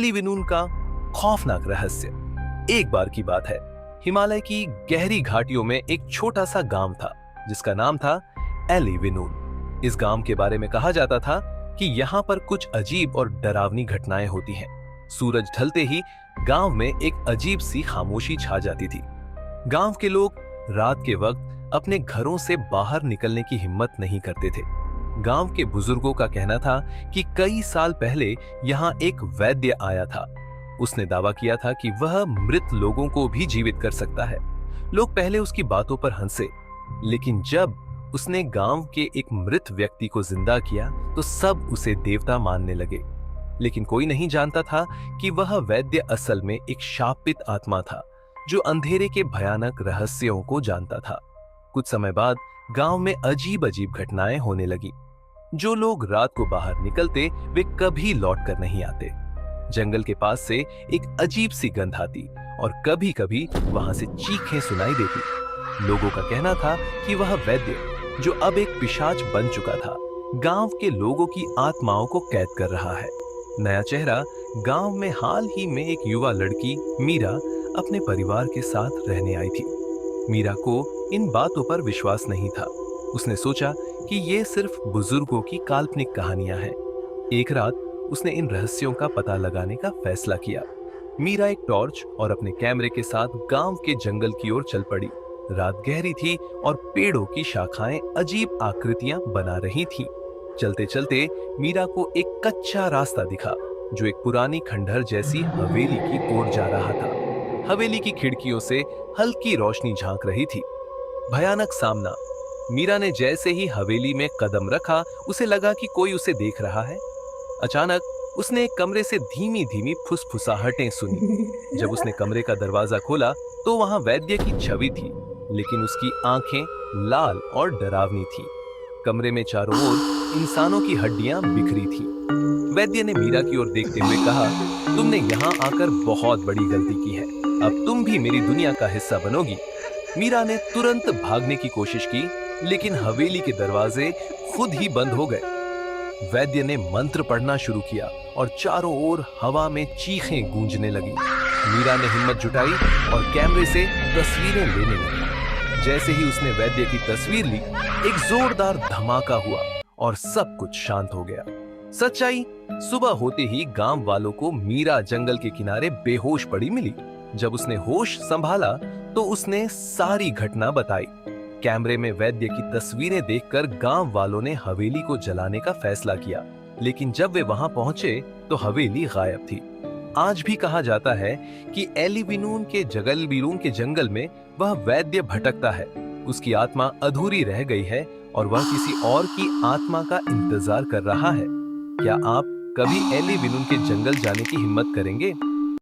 Eli विनून का खौफनाक रहस्य। एक बार की बात है, हिमालय की गहरी घाटियों में एक छोटा सा गांव था जिसका नाम था एली विनून। इस गांव के बारे में कहा जाता था कि यहाँ पर कुछ अजीब और डरावनी घटनाएं होती हैं। सूरज ढलते ही गांव में एक अजीब सी खामोशी छा जाती थी। गांव के लोग रात के वक्त अपने घरों से बाहर निकलने की हिम्मत नहीं करते थे। गांव के बुजुर्गों का कहना था कि कई साल पहले यहाँ एक वैद्य आया था। उसने दावा किया था कि वह मृत लोगों को भी जीवित कर सकता है। लोग पहले उसकी बातों पर हंसे, लेकिन जब उसने गांव के एक मृत व्यक्ति को जिंदा किया तो सब उसे देवता मानने लगे। लेकिन कोई नहीं जानता था कि वह वैद्य असल में एक शापित आत्मा था जो अंधेरे के भयानक रहस्यों को जानता था। कुछ समय बाद गांव में अजीब अजीब घटनाएं होने लगी। जो लोग रात को बाहर निकलते वे कभी लौट कर नहीं आते। जंगल के पास से एक अजीब सी गंध आती और कभी कभी वहां से चीखें सुनाई देती। लोगों का कहना था कि वह वैद्य, जो अब एक पिशाच बन चुका था, गांव के लोगों की आत्माओं को कैद कर रहा है। नया चेहरा गांव में हाल ही में एक युवा लड़की मीरा अपने परिवार के साथ रहने आई थी। मीरा को इन बातों पर विश्वास नहीं था। उसने सोचा कि ये सिर्फ बुजुर्गों की काल्पनिक कहानियां हैं। एक रात उसने इन रहस्यों का पता लगाने का फैसला किया। मीरा एक टॉर्च और अपने कैमरे के साथ गांव के जंगल की ओर चल पड़ी। रात गहरी थी और पेड़ों की शाखाएं अजीब आकृतियां बना रही थीं। चलते चलते मीरा को एक कच्चा रास्ता दिखा जो एक पुरानी खंडहर जैसी हवेली की ओर जा रहा था। हवेली की खिड़कियों से हल्की रोशनी झांक रही थी। भयानक सामना। मीरा ने जैसे ही हवेली में कदम रखा, उसे लगा कि कोई उसे देख रहा है। अचानक उसने एक कमरे से धीमी धीमी फुसफुसाहटें सुनी। जब उसने कमरे का दरवाजा खोला तो वहां वैद्य की छवि थी, लेकिन उसकी आंखें लाल और डरावनी थी। कमरे में चारों ओर इंसानों की हड्डियां बिखरी थी। वैद्य ने मीरा की ओर देखते हुए कहा, तुमने यहाँ आकर बहुत बड़ी गलती की है। अब तुम भी मेरी दुनिया का हिस्सा बनोगी। मीरा ने तुरंत भागने की कोशिश की, लेकिन हवेली के दरवाजे खुद ही बंद हो गए। वैद्य ने मंत्र पढ़ना शुरू किया और चारों ओर हवा में चीखें गूंजने लगी। मीरा ने हिम्मत जुटाई और कैमरे से तस्वीरें लेने लगी। जैसे ही उसने वैद्य की तस्वीर ली, एक जोरदार धमाका हुआ और सब कुछ शांत हो गया। सच्चाई, सुबह होते ही गांव वालों को मीरा जंगल के किनारे बेहोश पड़ी मिली। जब उसने होश संभाला तो उसने सारी घटना बताई। कैमरे में वैद्य की तस्वीरें देखकर गांव वालों ने हवेली को जलाने का फैसला किया, लेकिन जब वे वहां पहुंचे तो हवेली गायब थी। आज भी कहा जाता है कि एली विनून के जंगल में वह वैद्य भटकता है। उसकी आत्मा अधूरी रह गई है और वह किसी और की आत्मा का इंतजार कर रहा है। क्या आप कभी एली विनून के जंगल जाने की हिम्मत करेंगे?